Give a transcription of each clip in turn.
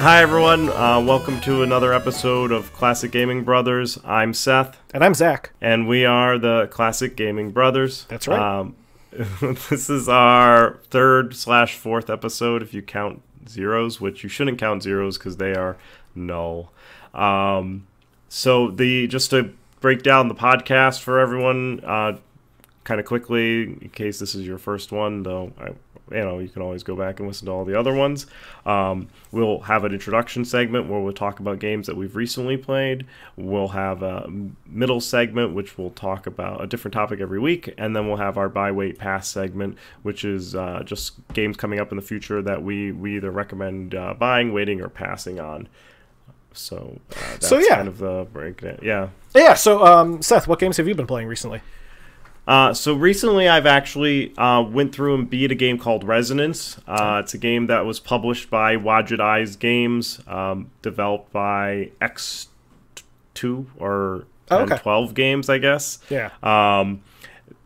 Hi everyone, welcome to another episode of Classic Gaming Brothers. I'm Seth. And I'm Zach. And we are the Classic Gaming Brothers. That's right. This is our third/fourth episode if you count zeros, which you shouldn't count zeros because they are null. So just to break down the podcast for everyone, kind of quickly, in case this is your first one, though you can always go back and listen to all the other ones. We'll have an introduction segment where we'll talk about games that we've recently played. We'll have a middle segment, which will talk about a different topic every week. And then we'll have our buy, wait, pass segment, which is just games coming up in the future that we either recommend buying, waiting, or passing on. So that's kind of the breakdown. Yeah. So, Seth, what games have you been playing recently? So recently I've actually went through and beat a game called Resonance. It's a game that was published by Wadjet Eyes Games, developed by X2 or 1012 Games, I guess. Yeah.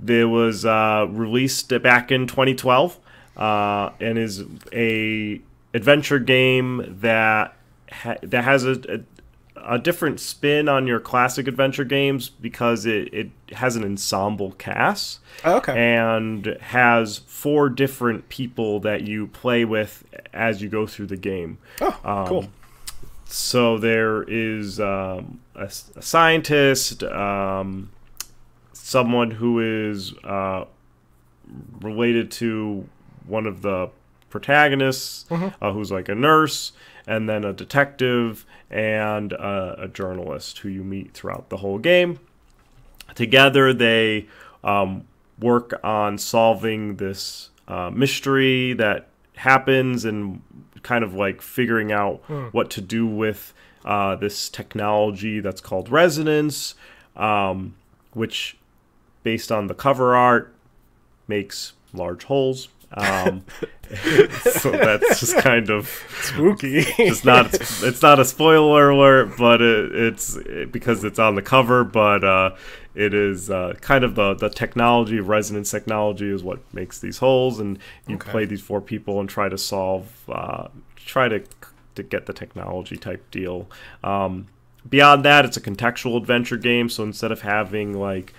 It was released back in 2012 and is a adventure game that has a different spin on your classic adventure games because it has an ensemble cast. And has 4 different people that you play with as you go through the game. Cool. So there is a scientist, someone who is related to one of the protagonists, who's like a nurse, and then a detective and a journalist who you meet throughout the whole game. Together they work on solving this mystery that happens and kind of like figuring out what to do with this technology that's called resonance, which, based on the cover art, makes large holes. So that's just kind of spooky. It's not a spoiler alert, but it's because it's on the cover. But it is kind of the technology, resonance technology, is what makes these holes, and you play these 4 people and try to solve, try to get the technology type deal. Beyond that, it's a contextual adventure game. So instead of having like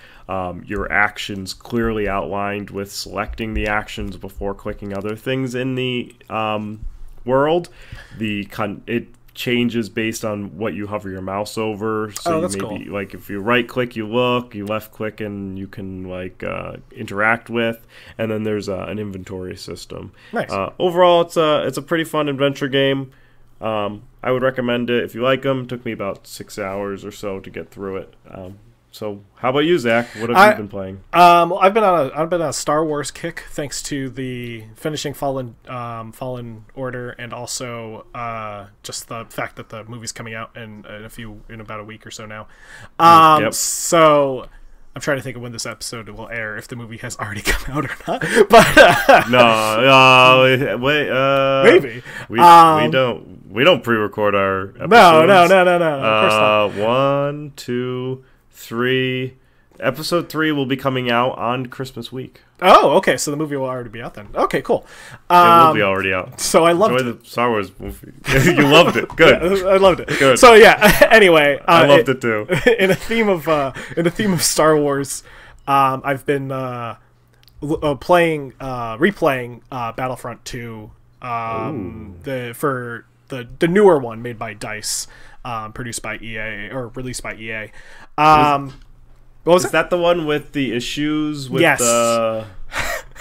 your actions clearly outlined with selecting the actions before clicking other things in the world, it changes based on what you hover your mouse over. So that's maybe cool. Like if you right click, you look, you left click, and you can like interact with, and then there's an inventory system. Nice. Overall, it's a pretty fun adventure game. I would recommend it if you like them. It took me about 6 hours or so to get through it. So how about you, Zach? What have you been playing? I've been on a Star Wars kick, thanks to the finishing Fallen Order, and also just the fact that the movie's coming out in about a week or so now. So I'm trying to think of when this episode will air, if the movie has already come out or not. But maybe we don't pre-record our episodes. No. Of course not. 1, 2, 3. Episode 3 will be coming out on Christmas week. Oh, okay. So the movie will already be out then. Okay, cool. It will be already out. So I loved the Star Wars movie. You loved it. Good. Yeah, I loved it. Good. So yeah. Anyway, I loved it too. In a theme of Star Wars, I've been replaying Battlefront 2. The newer one made by DICE, produced by EA or released by EA. What was Is that the one with the issues with the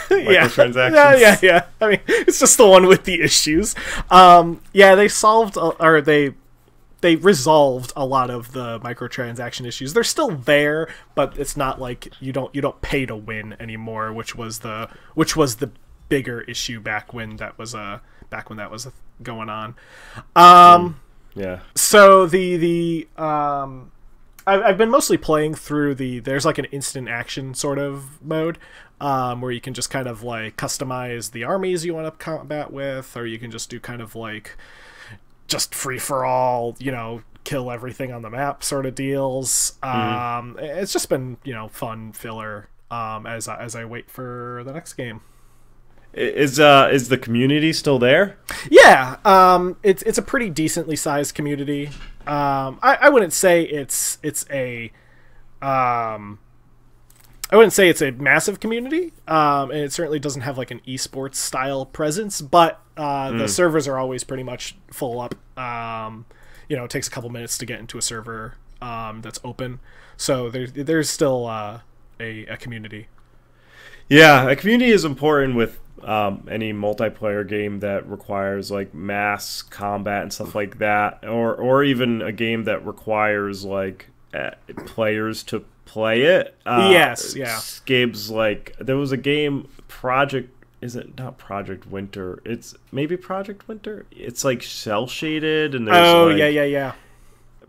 microtransactions? Yeah. I mean, it's just the one with the issues. They solved they resolved a lot of the microtransaction issues. They're still there, but it's not like you don't pay to win anymore, which was the bigger issue back when that was going on. So I've been mostly playing through there's like an instant action sort of mode, where you can just kind of like customize the armies you want to combat with, or you can just do kind of like just free for all, kill everything on the map sort of deals. It's just been, fun filler as I wait for the next game. Is the community still there? Yeah, it's a pretty decently sized community. I wouldn't say it's a I wouldn't say it's a massive community, and it certainly doesn't have like an esports style presence, but the servers are always pretty much full up. It takes a couple minutes to get into a server that's open, so there's still a community. Yeah, a community is important with any multiplayer game that requires like mass combat and stuff like that, or even a game that requires like players to play it. Yes, yeah. Games like there was a game is it not Project Winter? It's maybe Project Winter. It's like cell shaded and there's yeah.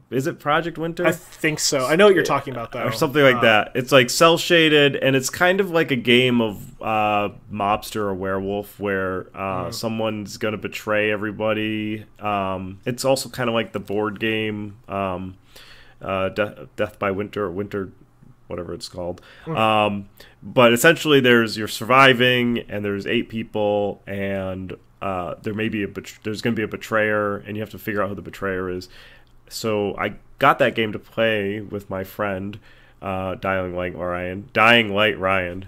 Is it Project Winter? I think so. I know what you're talking about, though. Or something like that. It's like cel-shaded, and it's kind of like a game of mobster or werewolf where someone's going to betray everybody. It's also kind of like the board game Death by Winter, or Winter, whatever it's called. But essentially you're surviving, and there's 8 people, and there's going to be a betrayer, and you have to figure out who the betrayer is. So I got that game to play with my friend, Dying Light Ryan.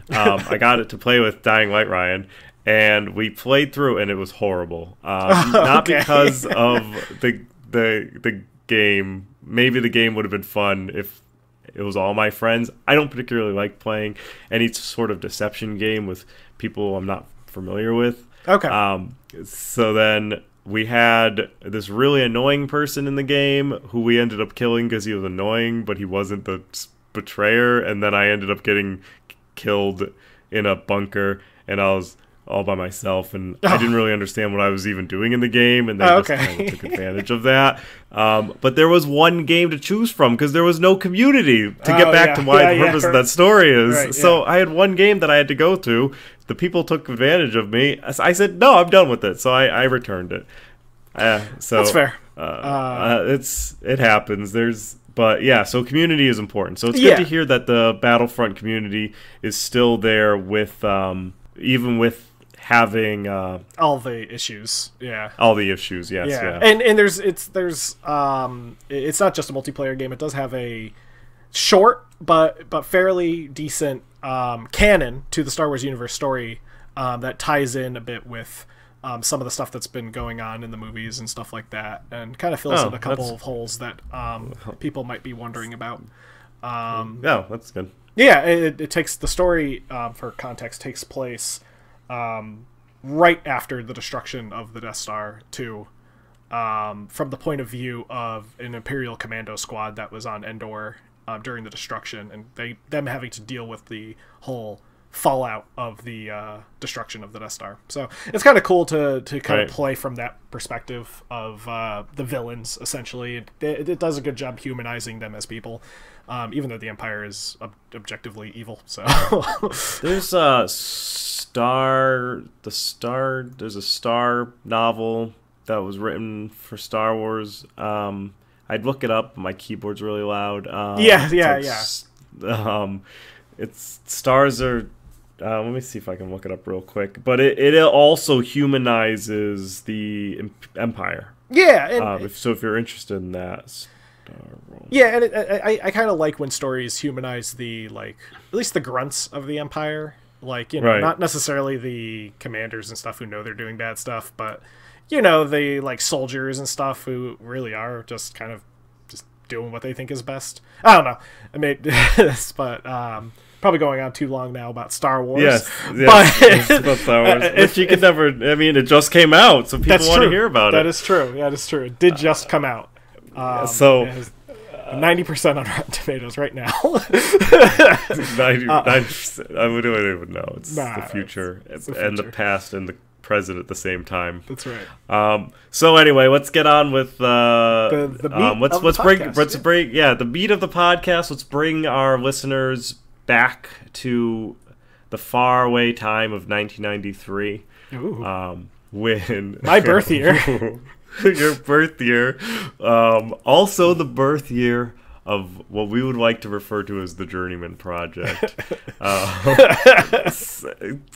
I got it to play with Dying Light Ryan, and we played through, and it was horrible. Not because of the game. Maybe the game would have been fun if it was all my friends. I don't particularly like playing any sort of deception game with people I'm not familiar with. Okay. So then we had this really annoying person in the game who we ended up killing because he was annoying, but he wasn't the betrayer. And then I ended up getting killed in a bunker, and I was all by myself, and I didn't really understand what I was even doing in the game, and they just kind of took advantage of that. But there was one game to choose from because there was no community to get back to why the purpose of that story is. Right, so I had one game that I had to go to. The people took advantage of me. I said, no, I'm done with it. So I returned it. So that's fair. It happens. But yeah, so community is important. So it's good to hear that the Battlefront community is still there with, even with having all the issues. Yes. Yeah. And it's not just a multiplayer game. It does have a short but fairly decent canon to the Star Wars universe story that ties in a bit with some of the stuff that's been going on in the movies and stuff like that, and kind of fills in a couple of holes that people might be wondering about. That's good. Yeah, it takes the story, for context, takes place right after the destruction of the Death Star, too, from the point of view of an Imperial commando squad that was on Endor during the destruction, and them having to deal with the whole fallout of the destruction of the Death Star. So it's kind of cool to kind of play from that perspective of the villains, essentially. It does a good job humanizing them as people, even though the Empire is objectively evil. So there's a Star novel that was written for Star Wars. I'd look it up. My keyboard's really loud. It's stars are. Let me see if I can look it up real quick. But it also humanizes the Empire. Yeah. If you're interested in that. Star Wars. Yeah, and I kind of like when stories humanize the, like, at least the grunts of the Empire. Like, not necessarily the commanders and stuff who know they're doing bad stuff, but, the, like, soldiers and stuff who really are just kind of just doing what they think is best. I don't know. I mean, but probably going on too long now about Star Wars. Yes, but about Star Wars. Which you could never. I mean, it just came out, so people want to hear about it. That is true. Yeah, that is true. It did just come out. So 90% on Rotten Tomatoes right now. 90%. I wouldn't even know. It's the future and the past and the present at the same time. That's right. So anyway, let's get on with the meat of the podcast. The meat of the podcast. Let's bring our listeners back to the faraway time of 1993. When my birth year. Your birth year. Also the birth year of what we would like to refer to as the Journeyman Project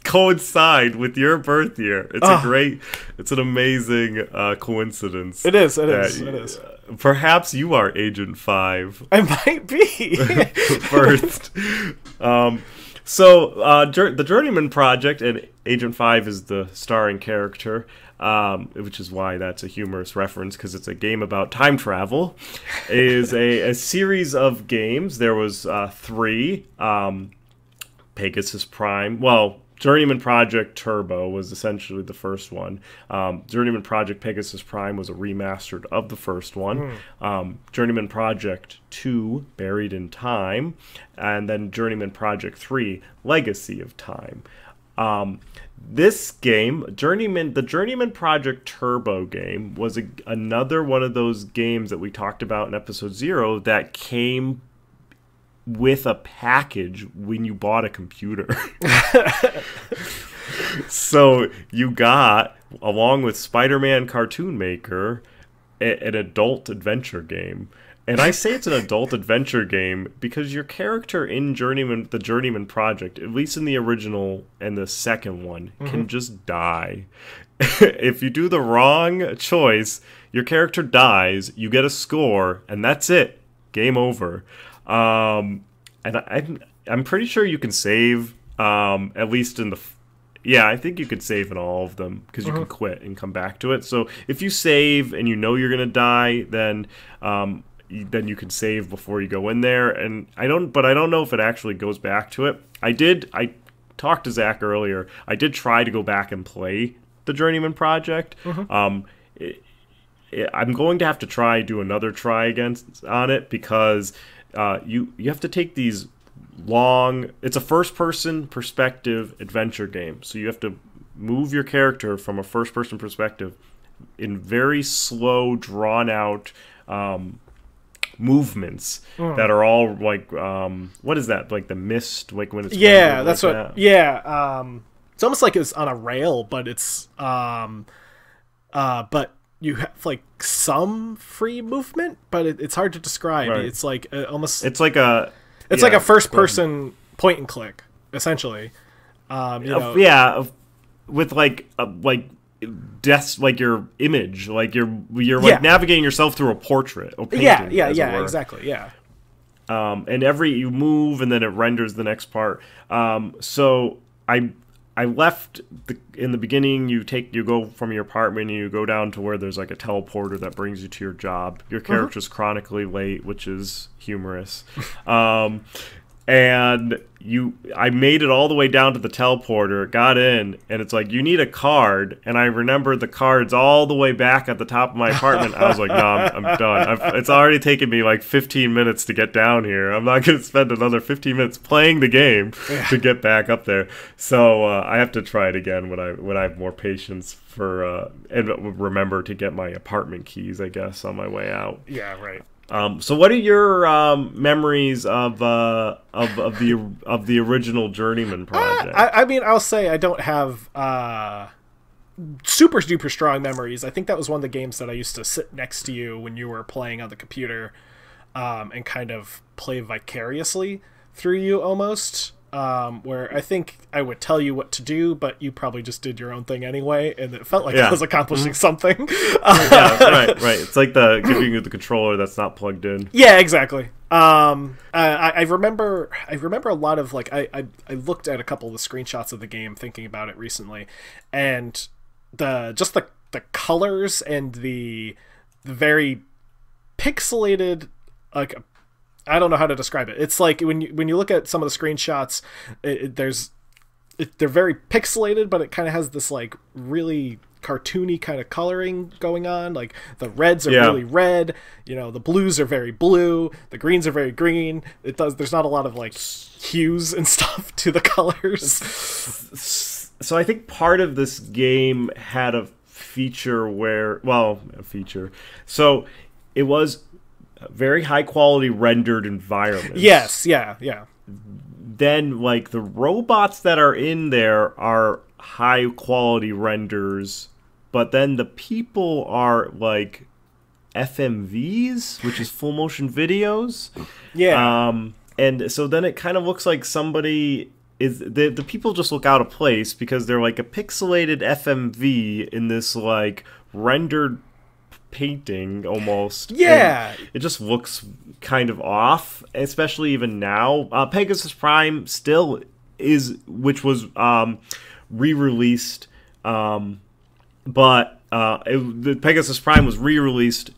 coincide with your birth year. It's an amazing coincidence. It is. Perhaps you are Agent 5. I might be. First. The Journeyman Project, and Agent 5 is the starring character, which is why that's a humorous reference, because it's a game about time travel, is a series of games. There was 3. Pegasus Prime. Well, Journeyman Project Turbo was essentially the first one. Journeyman Project Pegasus Prime was a remastered of the first one. Journeyman Project 2, Buried in Time, and then Journeyman Project 3, Legacy of Time. This game, the Journeyman Project Turbo game, was another one of those games that we talked about in episode 0 that came with a package when you bought a computer. So you got, along with Spider-Man Cartoon Maker, an adult adventure game. And I say it's an adult adventure game because your character in the Journeyman Project, at least in the original and the second one, can just die. If you do the wrong choice, your character dies, you get a score, and that's it. Game over. And I'm pretty sure you can save, at least in the... Yeah, I think you could save in all of them, because you can quit and come back to it. So if you save and you know you're going to die, then you can save before you go in there. And I don't know if it actually goes back to it. I talked to Zach earlier. I did try to go back and play the Journeyman Project. I'm going to have to do another try on it, because you have to take these long... It's a first-person perspective adventure game, so you have to move your character from a first-person perspective in very slow, drawn-out movements that are all like... what is that? Like the mist? Like when it's... Yeah, that's like what... That? Yeah, it's almost like it's on a rail, but it's... but you have like some free movement, but it's hard to describe. Right. It's like almost... It's like a... It's like a first-person point and click, essentially. Yeah, with like your image, like you're like navigating yourself through a portrait. Or painting, exactly, yeah. And you move, and then it renders the next part. So I left in the beginning. You go from your apartment, and you go down to where there's like a teleporter that brings you to your job. Your character's chronically late, which is humorous. And I made it all the way down to the teleporter, got in, and it's like, you need a card. And I remembered the cards all the way back at the top of my apartment. I was like, no, I'm done. It's already taken me like 15 minutes to get down here. I'm not going to spend another 15 minutes playing the game to get back up there. So I have to try it again when I have more patience for and remember to get my apartment keys, I guess, on my way out. Yeah, right. So what are your memories of the original Journeyman project? I mean, I'll say I don't have super duper strong memories. I think that was one of the games that I used to sit next to you when you were playing on the computer, and kind of play vicariously through you almost. Where I think I would tell you what to do, but you probably just did your own thing anyway, and it felt like I was accomplishing something. Right. It's like giving you the controller that's not plugged in. Yeah, exactly. I remember a lot of like I looked at a couple of the screenshots of the game thinking about it recently, and the colors and the very pixelated, like, I don't know how to describe it. It's like when you look at some of the screenshots, they're very pixelated, but it kind of has this like really cartoony kind of coloring going on. Like the reds are really red, the blues are very blue, the greens are very green. There's not a lot of like hues and stuff to the colors. So I think part of this game had a feature so it was very high quality rendered environments. Yes, yeah. Then like the robots that are in there are high quality renders, but then the people are like FMVs, which is full motion videos. Yeah. And so then it kind of looks like somebody is the people just look out of place because they're like a pixelated FMV in this like rendered painting almost. Yeah. And it just looks kind of off, especially even now. Pegasus Prime still is, which was re-released, but the Pegasus Prime was re-released.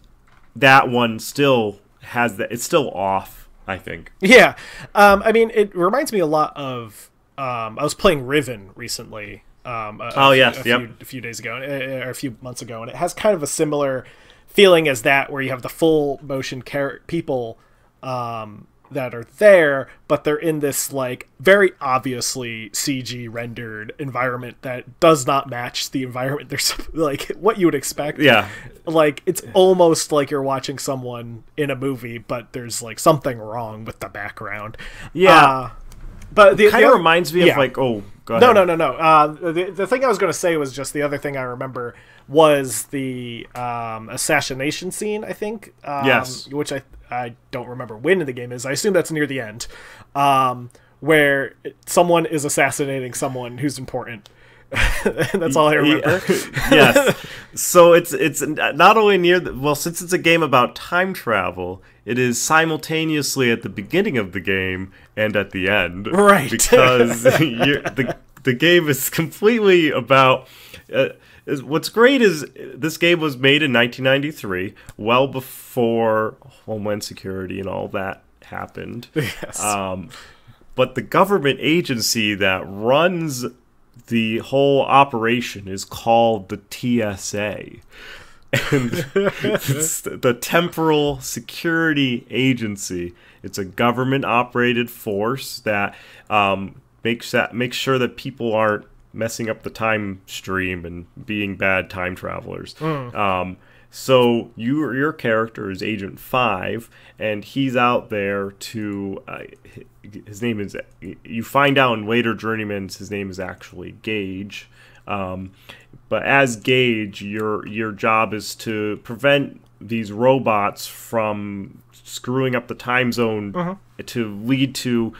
That one still has that. It's still off, I think. Yeah. I mean, it reminds me a lot of. I was playing Riven recently. A few days ago, or a few months ago, and it has kind of a similar feeling as that, where you have the full motion people that are there, but they're in this like very obviously CG rendered environment that does not match the environment. There's like what you would expect. Yeah, like it's almost like you're watching someone in a movie, but there's like something wrong with the background. Yeah. But it kind of reminds me of like, oh, go ahead. No. The thing I was going to say was just the other thing I remember was the assassination scene, I think. Yes. Which I don't remember when in the game is. I assume that's near the end, where someone is assassinating someone who's important. That's all I remember. Yes. So it's not only near since it's a game about time travel, it is simultaneously at the beginning of the game and at the end. Right. Because the game is completely about what's great is this game was made in 1993, well before Homeland Security and all that happened. Yes. But the government agency that runs the whole operation is called the TSA. And it's the Temporal Security Agency. It's a government-operated force that makes sure that people aren't messing up the time stream and being bad time travelers. So your character is Agent 5, and he's out there to... his name is... You find out in later Journeymans his name is actually Gage. But as Gage, your job is to prevent these robots from screwing up the time zone to lead to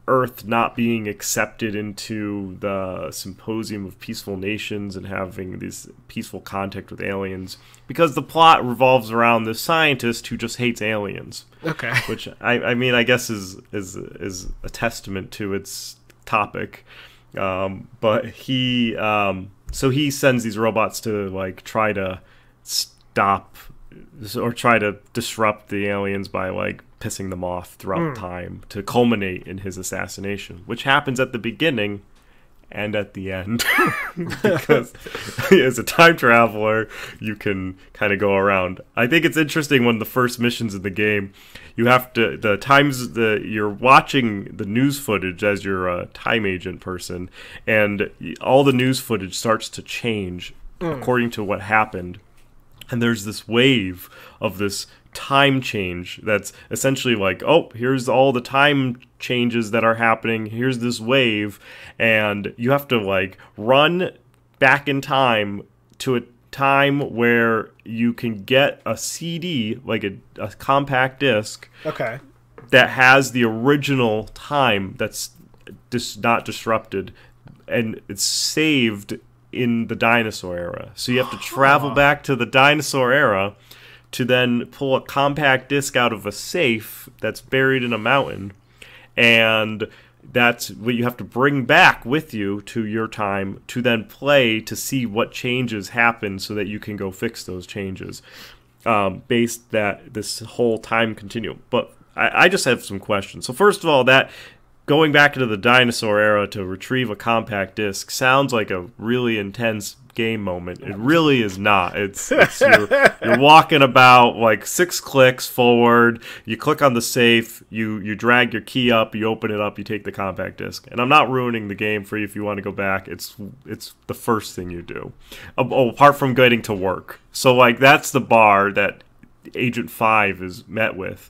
Earth not being accepted into the Symposium of Peaceful Nations and having this peaceful contact with aliens, because the plot revolves around this scientist who just hates aliens. Okay. Which I mean I guess is a testament to its topic. But he so he sends these robots to like try to stop or try to disrupt the aliens by like pissing them off throughout time to culminate in his assassination, which happens at the beginning and at the end. Because as a time traveler, you can kind of go around. I think it's interesting when the first missions in the game, you have to you're watching the news footage as you're a time agent person, and all the news footage starts to change according to what happened. And there's this wave of this time change that's essentially like, oh, here's all the time changes that are happening. Here's this wave. And you have to like run back in time to a time where you can get a CD, like a compact disc. Okay. That has the original time that's not disrupted. And it's saved in the dinosaur era. So you have to travel back to the dinosaur era to then pull a compact disc out of a safe that's buried in a mountain. And that's what you have to bring back with you to your time to then play to see what changes happen so that you can go fix those changes based that this whole time continuum. But I just have some questions. So first of all, that going back into the dinosaur era to retrieve a compact disc sounds like a really intense game moment. It really is not. It's you're walking about like 6 clicks forward. You click on the safe. You drag your key up. You open it up. You take the compact disc. And I'm not ruining the game for you if you want to go back. It's the first thing you do. Apart from getting to work. So like that's the bar that Agent 5 is met with.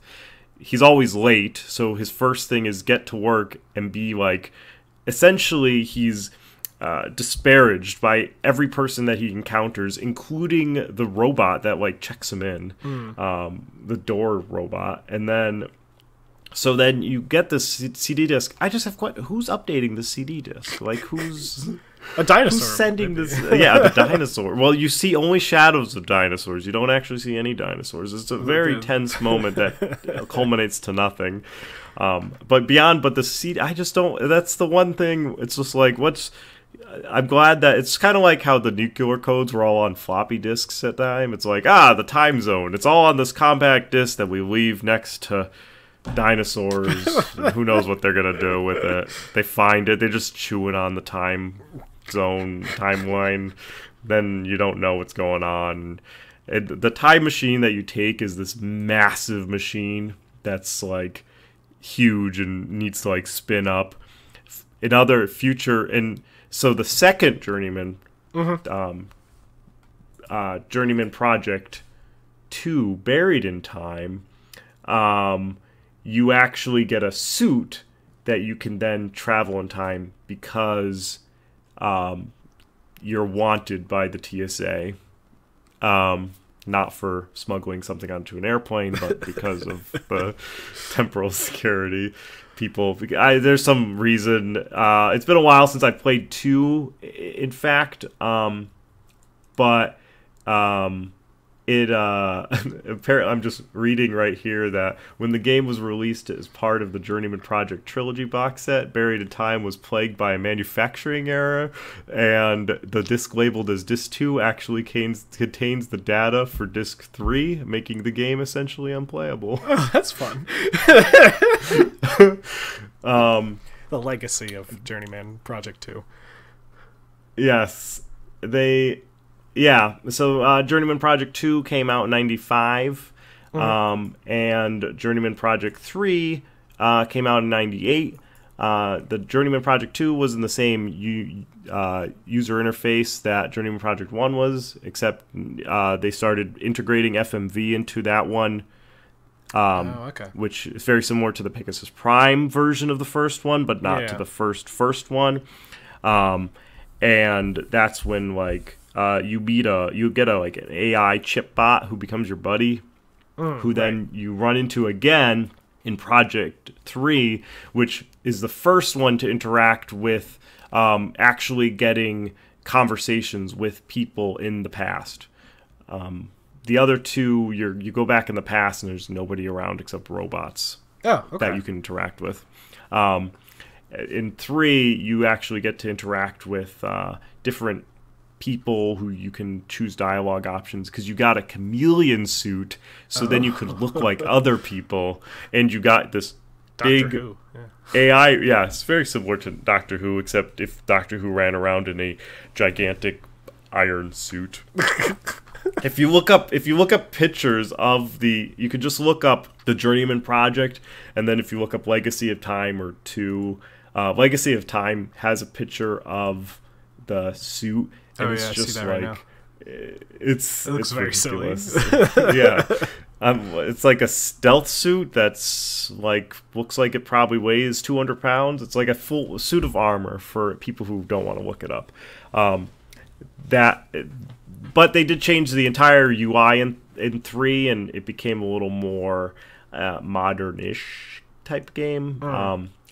He's always late, so his first thing is get to work and be like, essentially he's disparaged by every person that he encounters, including the robot that like checks him in, the door robot. And then so then you get this CD disc. I just have who's updating the CD disc? Like who's a dinosaur? Who's sending this? Yeah, the dinosaur. Well, you see only shadows of dinosaurs. You don't actually see any dinosaurs. It's a very tense moment that culminates to nothing. But the CD, I just don't. That's the one thing. It's just like I'm glad that it's kind of like how the nuclear codes were all on floppy disks at the time. It's like, the time zone. It's all on this compact disc that we leave next to dinosaurs. Who knows what they're going to do with it. They find it. They're just chewing on the time zone, timeline. Then you don't know what's going on. The time machine that you take is this massive machine that's like huge and needs to like spin up. In other future... So the second Journeyman, Journeyman Project 2, Buried in Time, you actually get a suit that you can then travel in time because you're wanted by the TSA. Not for smuggling something onto an airplane, but because of the temporal security. People, there's some reason. It's been a while since I played 2, in fact. But it apparently, I'm just reading right here that when the game was released as part of the Journeyman Project Trilogy box set, Buried in Time was plagued by a manufacturing error, and the disc labeled as Disc 2 actually contains the data for Disc 3, making the game essentially unplayable. Oh, that's fun. The legacy of Journeyman Project 2. Yes. So Journeyman Project 2 came out in 95, and Journeyman Project 3 came out in 98. The Journeyman Project 2 was in the same user interface that Journeyman Project 1 was, except they started integrating FMV into that one, which is very similar to the Pegasus Prime version of the first one, but not to the first one. And that's when like you get like an AI chip bot who becomes your buddy, who then you run into again in Project 3, which is the first one to interact with actually getting conversations with people in the past. The other two, you go back in the past and there's nobody around except robots that you can interact with. In 3, you actually get to interact with different people who you can choose dialogue options because you got a chameleon suit, so then you could look like other people, and you got this big Doctor Who. AI. Yeah, it's very similar to Doctor Who, except if Doctor Who ran around in a gigantic iron suit. If you look up pictures of you could just look up the Journeyman Project, and then if you look up Legacy of Time or 2, Legacy of Time has a picture of the suit, and it's just like right it looks very ridiculous. Silly. Yeah, it's like a stealth suit that's like looks like it probably weighs 200 pounds. It's like a full suit of armor for people who don't want to look it up. But they did change the entire UI in 3, and it became a little more modern-ish type game.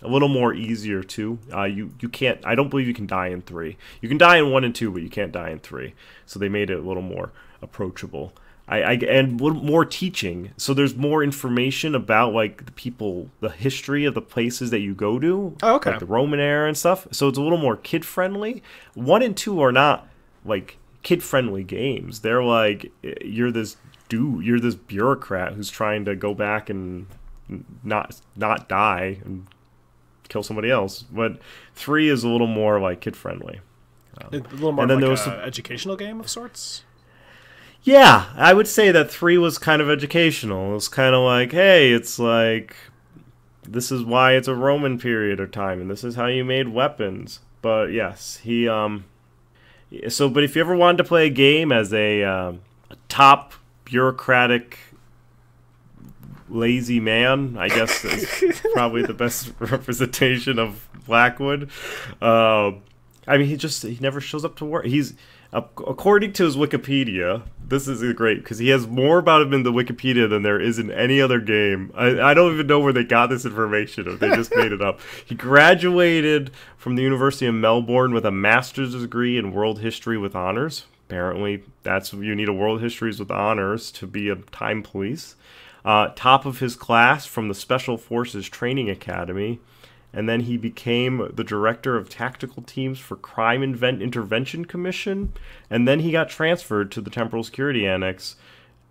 A little more easier too. You can't. I don't believe you can die in 3. You can die in 1 and 2, but you can't die in 3. So they made it a little more approachable. And more teaching. So there's more information about like the people, the history of the places that you go to. Oh, okay. Like the Roman era and stuff. So it's a little more kid friendly. 1 and 2 are not like kid-friendly games. They're like, you're this bureaucrat who's trying to go back and not die and kill somebody else. But 3 is a little more like kid-friendly. A little more like an educational game of sorts? Yeah, I would say that 3 was kind of educational. It was kind of like, hey, it's like, this is why it's a Roman period of time, and this is how you made weapons. But yes, but if you ever wanted to play a game as a top bureaucratic lazy man, I guess is probably the best representation of Blackwood. I mean, he never shows up to work. He's according to his Wikipedia. This is great because he has more about him in the Wikipedia than there is in any other game. I don't even know where they got this information, or they just made it up. He graduated from the University of Melbourne with a master's degree in world history with honors. Apparently, you need a world histories with honors to be a time police. Top of his class from the Special Forces Training Academy. And then he became the director of tactical teams for Crime Intervention Commission. And then he got transferred to the Temporal Security Annex.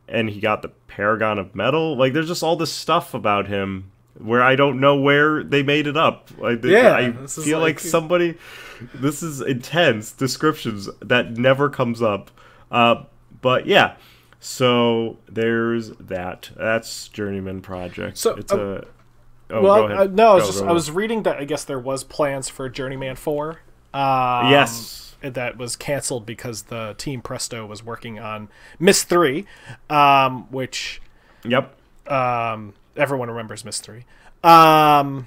And he got the Paragon of Metal. Like, there's just all this stuff about him where I don't know where they made it up. I feel like somebody... This is intense descriptions that never comes up. But yeah. So there's that. That's Journeyman Project. So it's a... Oh, well, go ahead. No, I was reading that I guess there was plans for Journeyman 4. Yes. That was canceled because the Team Presto was working on Myst 3, which... Yep. Everyone remembers Myst 3. So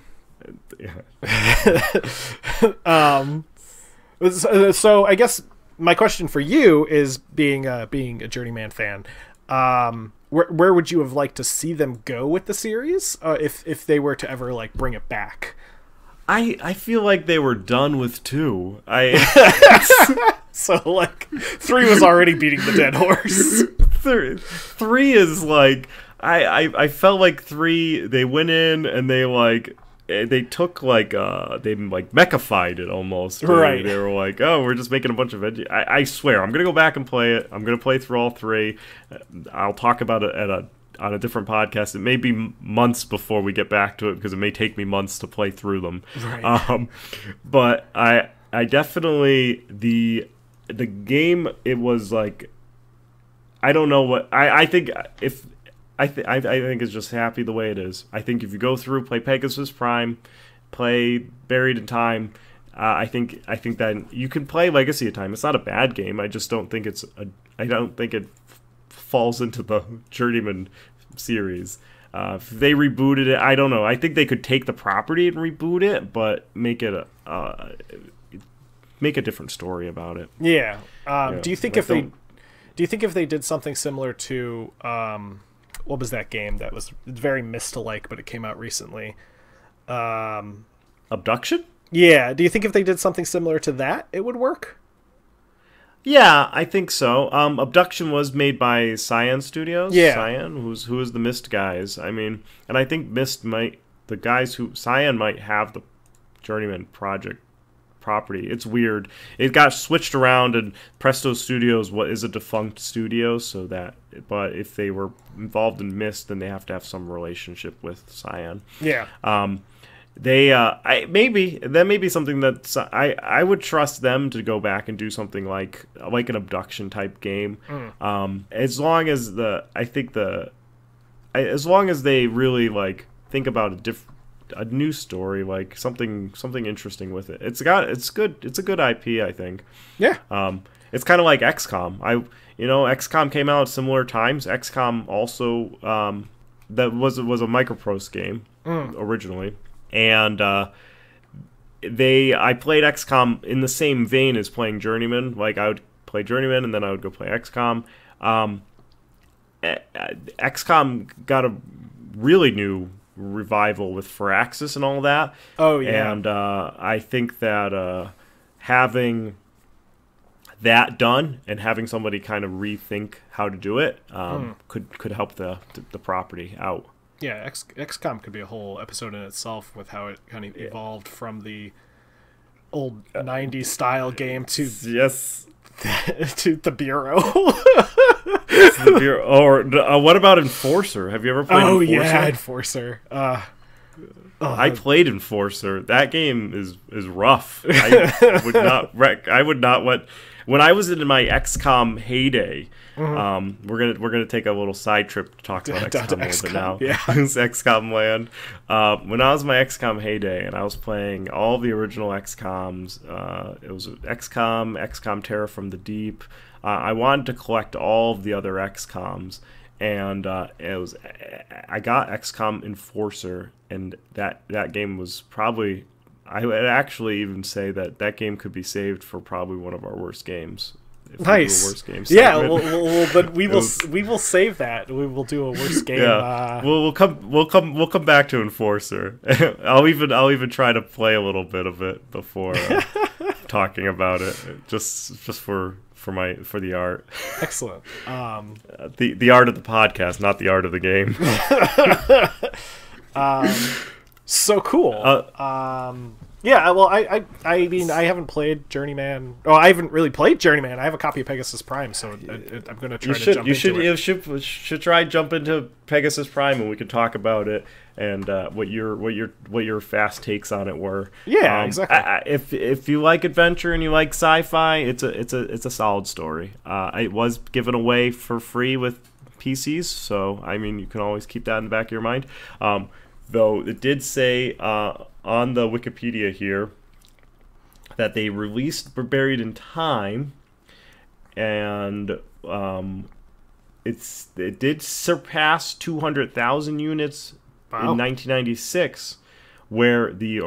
I guess my question for you is, being a Journeyman fan, where would you have liked to see them go with the series if they were to ever like bring it back? I feel like they were done with 2. So like 3 was already beating the dead horse. 3 is like I felt like 3, they went in and they took they mechified it almost. Right. They were like, oh, we're just making a bunch of I swear, I'm gonna go back and play it. I'm gonna play through all 3. I'll talk about it on a different podcast. It may be months before we get back to it because it may take me months to play through them. Right. But I definitely the game. It was like, I don't know what I think if. I think it's just happy the way it is. I think if you go through, play Pegasus Prime, play Buried in Time, I think that you can play Legacy of Time. It's not a bad game. I just don't think I don't think it falls into the Journeyman series. If they rebooted it, I don't know. I think they could take the property and reboot it, but make it make a different story about it. Yeah. Do you think if they did something similar to what was that game that was very Myst-alike, but it came out recently? Abduction? Yeah. Do you think if they did something similar to that, it would work? Yeah, I think so. Abduction was made by Cyan Studios. Yeah. Cyan, who is the Myst guys. I mean, and I think Cyan might have the Journeyman project property. It's weird. It got switched around, and Presto Studios is a defunct studio, but if they were involved in Myst, then they have to have some relationship with Cyan. Yeah. That may be something that I would trust them to go back and do something like an abduction type game. As long as as long as they really like think about a new story, like something interesting with it. It's good. It's a good IP, I think. Yeah. It's kind of like XCOM. XCOM came out at similar times. XCOM also that was a Microprose game originally, and I played XCOM in the same vein as playing Journeyman. Like, I would play Journeyman and then I would go play XCOM. XCOM got a really new revival with Firaxis and all that. Oh yeah. And I think that having that done and having somebody kind of rethink how to do it could help the property out. Yeah, XCOM could be a whole episode in itself with how it kind of evolved from the old 90s style game to yes to the Bureau. The Bureau. Or what about Enforcer? Have you ever played Enforcer? Yeah, Enforcer. I played Enforcer. That game is rough. I would not want. When I was in my XCOM heyday, we're gonna take a little side trip to talk about XCOM a little bit now. Yeah. It's XCOM land. When I was in my XCOM heyday and I was playing all the original XCOMs, it was XCOM Terror from the Deep. I wanted to collect all of the other XCOMs, and I got XCOM Enforcer, and that game was probably I would actually even say that game could be saved for probably one of our worst games. Nice. Worst game yeah, but we will save that. We will do a worst game. Yeah, we'll come back to Enforcer. I'll even try to play a little bit of it before talking about it, just for the art. Excellent. The art of the podcast, not the art of the game. So cool. Yeah, well, I mean, I haven't played Journeyman. Oh, I haven't really played Journeyman. I have a copy of Pegasus Prime, so I'm going to try to jump into it. You should try jump into Pegasus Prime, and we could talk about it and what your fast takes on it were. Yeah, exactly. If you like adventure and you like sci-fi, it's a solid story. It was given away for free with PCs, so I mean, you can always keep that in the back of your mind. Though it did say on the Wikipedia here that they released Buried in Time, and it did surpass 200,000 units in 1996, where the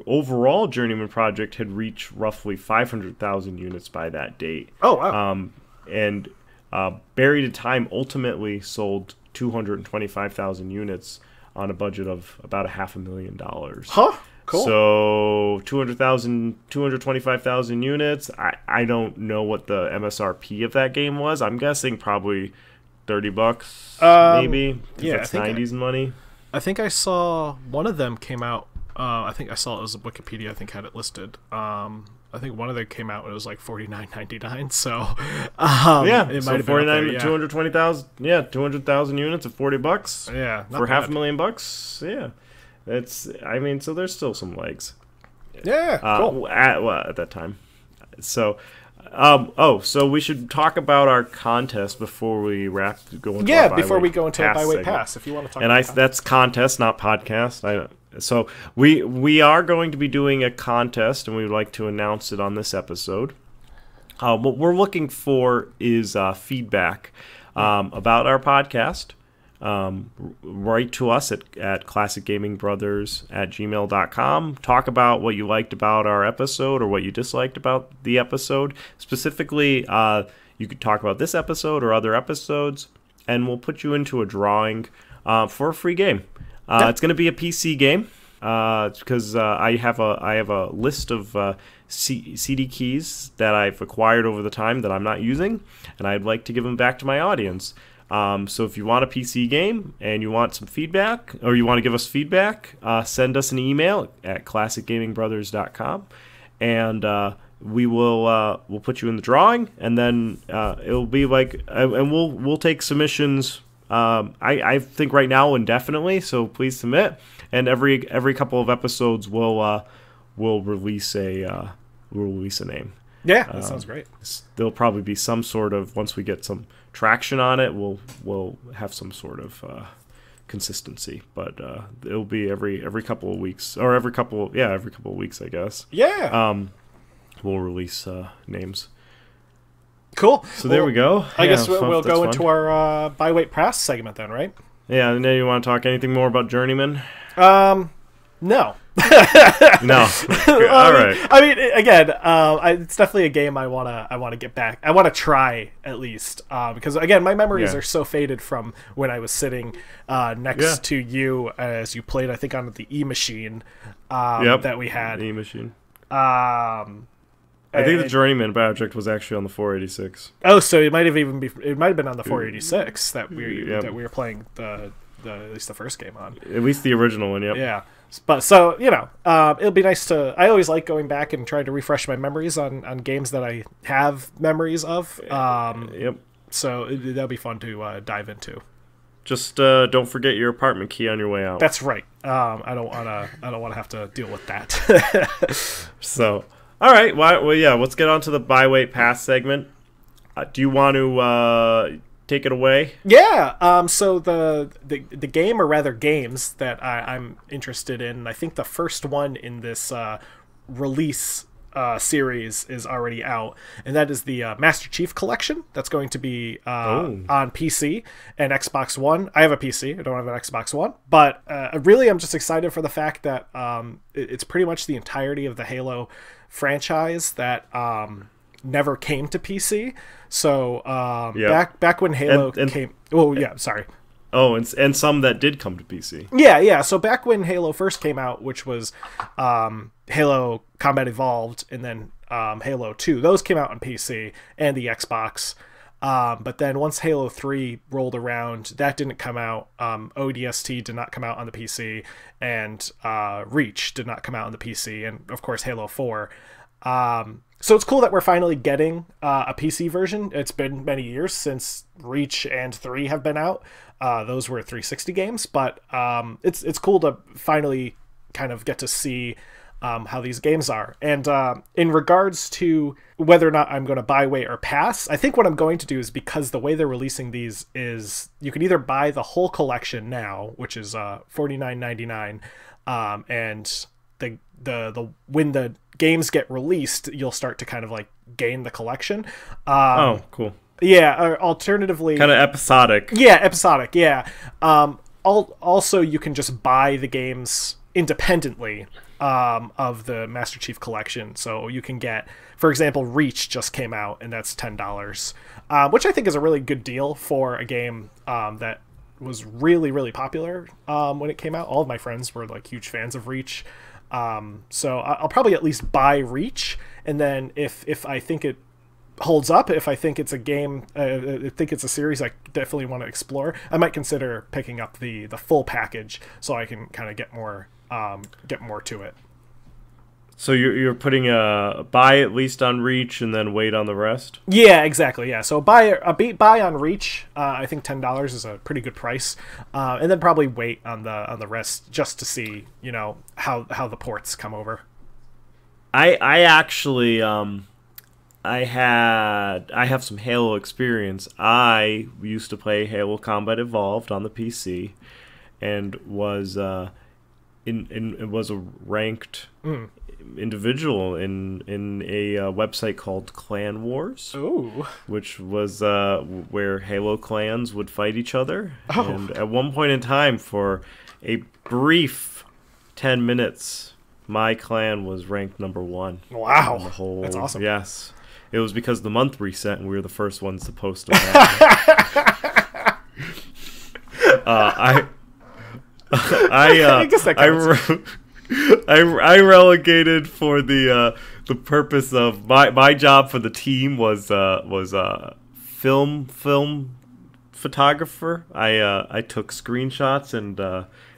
overall Journeyman project had reached roughly 500,000 units by that date. Oh, wow. And Buried in Time ultimately sold 225,000 units on a budget of about $500,000. Huh? Cool. So 225,000 units. I don't know what the MSRP of that game was. I'm guessing probably $30, maybe. Yeah, it's 90s money. I think I saw one of them came out. I think I saw it was Wikipedia. I think had it listed. I think one of them came out and it was like $49.99. So yeah, it so might have been 220,000. Yeah, 200,000 units at $40. Yeah, for $500,000. Yeah, it's. I mean, so there's still some legs. Yeah, cool. At that time. So, so we should talk about our contest before we go into our before we go into a Byweight segment. Pass, if you want to talk. And that's contest, not podcast. So we are going to be doing a contest, and we would like to announce it on this episode. What we're looking for is feedback about our podcast. Write to us at classicgamingbrothers@gmail.com. Talk about what you liked about our episode or what you disliked about the episode. Specifically, you could talk about this episode or other episodes, and we'll put you into a drawing for a free game. It's going to be a PC game because I have a list of CD keys that I've acquired over the time that I'm not using, and I'd like to give them back to my audience. So if you want a PC game and you want some feedback, or you want to give us feedback, send us an email at classicgamingbrothers.com, and we'll put you in the drawing, and then it'll be like, and we'll take submissions. I think right now indefinitely, so please submit. And every couple of episodes we'll release a name. Yeah, that sounds great. There'll probably be some sort of, once we get some traction on it, we'll have some sort of consistency. But it'll be every couple of weeks, or every couple of weeks, I guess. Yeah. We'll release names. Cool. So there we go. I guess we'll go into our Byweight Pass segment then, right? Yeah, and then you want to talk anything more about Journeyman? No. No. All right. I mean, again, it's definitely a game I wanna get back. I want to try at least, because again, my memories are so faded from when I was sitting next to you as you played. I think on the E machine that we had. E machine. I think the Journeyman project was actually on the 486. Oh, so it might have been on the 486 that we were playing at least the first game on. At least the original one, yep. Yeah. But so, it'll be nice to. I always like going back and trying to refresh my memories on games that I have memories of. Yep. So that'll be fun to dive into. Just don't forget your apartment key on your way out. That's right. I don't wanna have to deal with that. So, all right. Well, yeah. Let's get on to the Byweight Pass segment. Do you want to take it away? Yeah. So the game, or rather games, that I'm interested in, I think the first one in this release series is already out, and that is the Master Chief Collection. That's going to be on PC and Xbox One. I have a PC. I don't have an Xbox One, but really, I'm just excited for the fact that it's pretty much the entirety of the Halo franchise that never came to PC. So back when Halo came. Oh yeah, sorry. Oh, and some that did come to PC. Yeah. So back when Halo first came out, which was Halo Combat Evolved, and then Halo 2, those came out on PC and the Xbox. But then once Halo 3 rolled around, that didn't come out. ODST did not come out on the PC, and Reach did not come out on the PC, and of course Halo 4. So it's cool that we're finally getting a PC version. It's been many years since Reach and 3 have been out. Those were 360 games, but it's cool to finally kind of get to see how these games are. And in regards to whether or not I'm going to buy, wait, or pass, I think what I'm going to do is, because the way they're releasing these is you can either buy the whole collection now, which is $49.99, and the when the games get released, you'll start to kind of like gain the collection. Oh, cool. Yeah, or alternatively, kind of episodic. Yeah, episodic. Yeah. Also, you can just buy the games independently of the Master Chief Collection. So you can get, for example, Reach just came out, and that's $10, which I think is a really good deal for a game that was really, really popular when it came out. All of my friends were like huge fans of Reach. So I'll probably at least buy Reach, and then if I think it holds up, if I think it's a game, I think it's a series I definitely want to explore, I might consider picking up the full package so I can kind of get more to it. So you're putting a buy at least on Reach and then wait on the rest? Yeah, exactly. Yeah, so buy on Reach. I think $10 is a pretty good price, and then probably wait on the rest just to see, you know, how the ports come over. I actually I have some Halo experience. I used to play Halo Combat Evolved on the PC, and was it was a ranked individual in a website called Clan Wars. Ooh. Which was where Halo clans would fight each other. Oh. And at one point in time, for a brief 10 minutes, my clan was ranked #1. Wow, on the whole, that's awesome. Yes, it was because the month reset, and we were the first ones to post on that. I guess that counts. I relegated for the purpose of my job for the team was film photographer. I took screenshots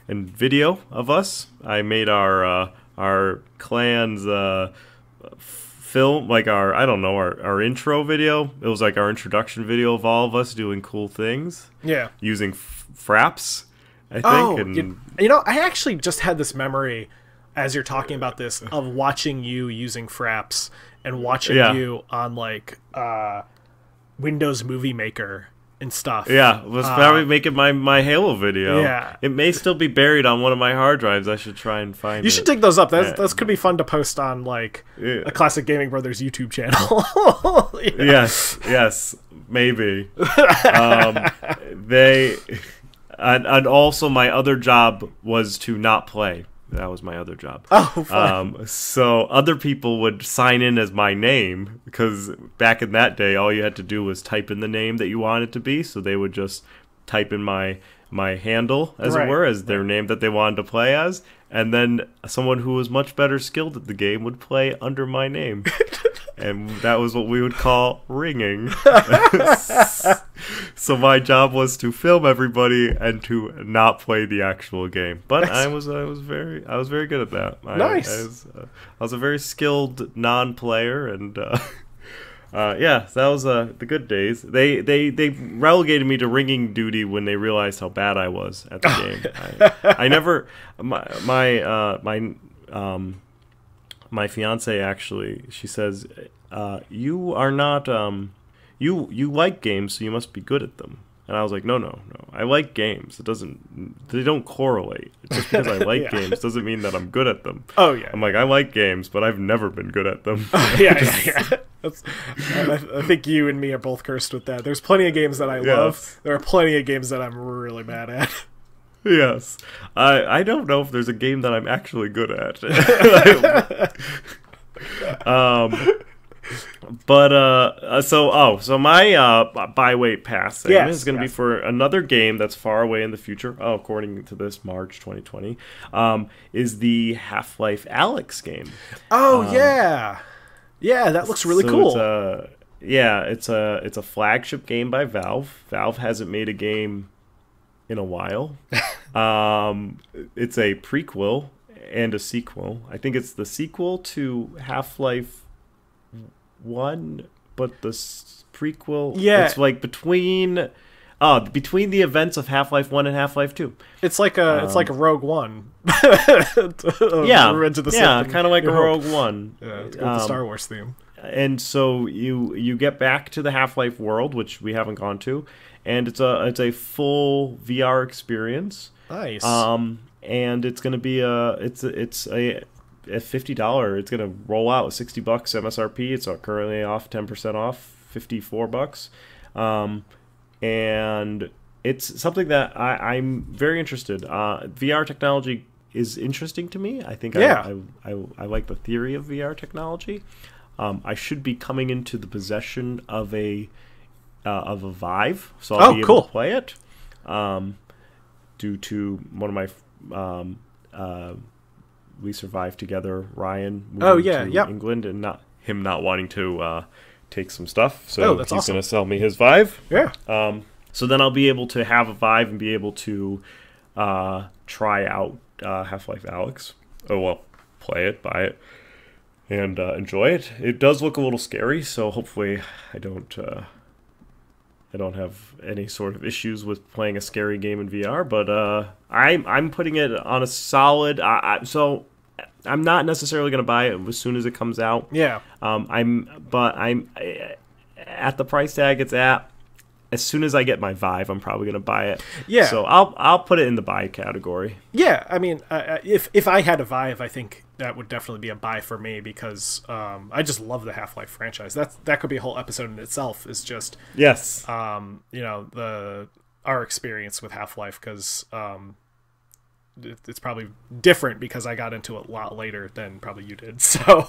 and video of us. I made our clan's film, like our intro video. It was like our introduction video of all of us doing cool things. Yeah, using fraps, I think. Oh, and you know, I actually just had this memory as you're talking about this of watching you using fraps and watching you on like Windows Movie Maker and stuff. Yeah, was probably making my Halo video. Yeah, it may still be buried on one of my hard drives. I should try and find it. You should dig those up. Those could be fun to post on like a Classic Gaming Brothers YouTube channel. Yes, maybe. And also my other job was to not play. That was my other job. Oh, fun. So other people would sign in as my name, because back in that day, all you had to do was type in the name that you wanted to be. So they would just type in my handle, as it were, as their name that they wanted to play as. And then someone who was much better skilled at the game would play under my name. And that was what we would call ringing. So my job was to film everybody and to not play the actual game. But I was very good at that. Nice. I was a very skilled non-player, and yeah, that was the good days. They relegated me to ringing duty when they realized how bad I was at the game. I never my fiance, actually, she says, you are not you like games, so you must be good at them. And I was like, no. I like games. They don't correlate. Just because I like games doesn't mean that I'm good at them. Oh, yeah. I'm like, I like games, but I've never been good at them. Yeah. I think you and me are both cursed with that. There's plenty of games that I love. There are plenty of games that I'm really bad at. Yes. I don't know if there's a game that I'm actually good at. So my buy wait pass segment is going to be for another game that's far away in the future, according to this March 2020, is the Half-Life Alyx game. Yeah, that looks really cool. It's a flagship game by Valve. Valve hasn't made a game in a while. It's a prequel and a sequel. I think it's the sequel to Half-Life 1, but the prequel, it's like between the events of Half-Life 1 and Half-Life 2. It's like a Rogue One. Kind of like a Rogue One. Yeah, with the Star Wars theme. And so you get back to the Half-Life world, which we haven't gone to, and it's a full VR experience. Nice. And it's going to be at $50. It's going to roll out with $60 MSRP. It's currently off 10% off, $54. And it's something that I'm very interested. VR technology is interesting to me. I think I like the theory of VR technology. I should be coming into the possession of a Vive, so I'll be able to play it. Due to one of my we survived together, Ryan, moving to England, and not wanting to take some stuff. So he's going to sell me his Vive. Yeah. So then I'll be able to have a Vive and be able to try out Half-Life Alyx. Oh, well, play it, buy it, and enjoy it. It does look a little scary, so hopefully I don't have any sort of issues with playing a scary game in VR, but I'm putting it on a solid. So I'm not necessarily going to buy it as soon as it comes out. Yeah. I'm at the price tag it's at. As soon as I get my Vive, I'm probably going to buy it. Yeah. So I'll put it in the buy category. Yeah, I mean, if I had a Vive, I think that would definitely be a buy for me because I just love the Half-Life franchise. That could be a whole episode in itself. Is just our experience with Half-Life because it's probably different because I got into it a lot later than probably you did. So,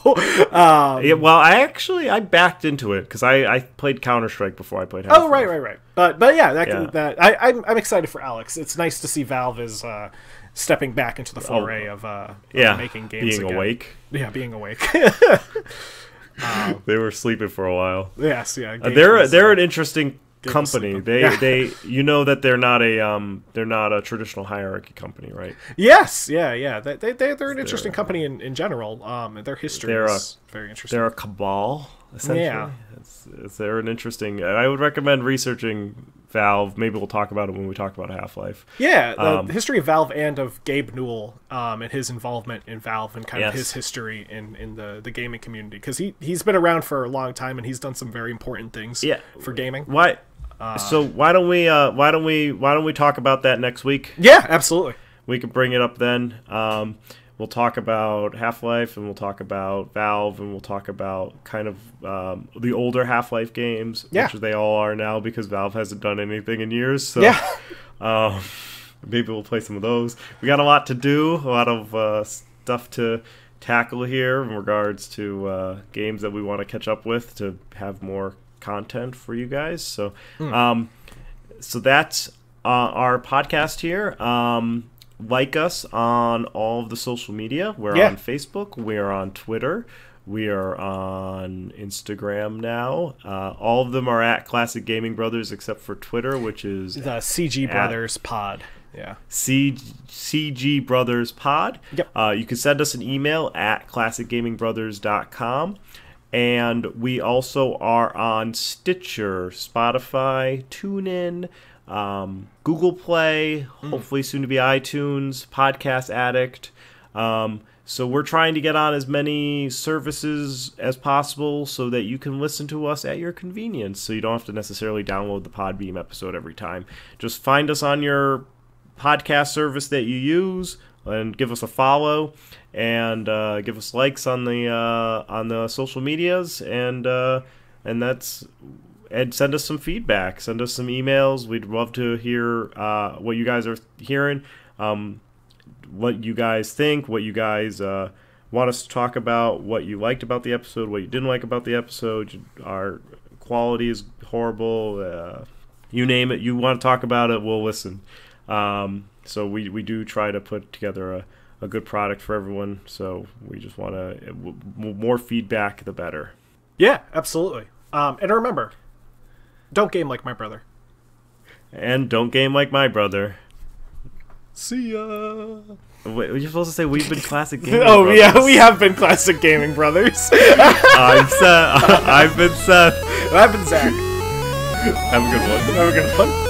I backed into it because I played Counter-Strike before I played Half-Life. Oh, right. But yeah, I'm excited for Alyx. It's nice to see Valve is stepping back into the foray of making games being again. Awake. Yeah, being awake. They were sleeping for a while. Yes, yeah. They're an interesting company. They that they're not a traditional hierarchy company, right? Yes, yeah. They're an interesting company in general. Their history is very interesting. They're a cabal, essentially. Yeah. They're an interesting. I would recommend researching Valve. Maybe we'll talk about it when we talk about Half-Life. Yeah, the history of Valve and of Gabe Newell and his involvement in Valve and kind of his history in the gaming community because he's been around for a long time and he's done some very important things for gaming. Why? So why don't we talk about that next week? Yeah, absolutely. We can bring it up then. We'll talk about Half-Life, and we'll talk about Valve, and we'll talk about kind of the older Half-Life games, which they all are now because Valve hasn't done anything in years. So, maybe we'll play some of those. We got a lot to do, a lot of stuff to tackle here in regards to games that we want to catch up with to have more content for you guys. So, so that's our podcast here. Like us on all of the social media. We're on Facebook. We're on Twitter. We are on Instagram now. All of them are at Classic Gaming Brothers except for Twitter, which is the CG Brothers Pod. Yeah. CG Brothers Pod. Yep. You can send us an email at classicgamingbrothers.com. And we also are on Stitcher, Spotify, TuneIn, Google Play, hopefully soon to be iTunes, Podcast Addict. So we're trying to get on as many services as possible so that you can listen to us at your convenience. So you don't have to necessarily download the Podbeam episode every time. Just find us on your podcast service that you use and give us a follow and give us likes on the social medias and send us some feedback. Send us some emails. We'd love to hear what you guys are hearing. What you guys think, what you guys want us to talk about, what you liked about the episode, what you didn't like about the episode. Our quality is horrible. You name it. You want to talk about it, we'll listen. So we do try to put together a good product for everyone. So we just want to more feedback, the better. Yeah, absolutely. And remember, don't game like my brother. And don't game like my brother. See ya. Wait, you're supposed to say we've been classic gaming brothers. Yeah, we have been classic gaming brothers. I'm Seth. I've been Seth. I've been Zach. Have a good one. Have a good one.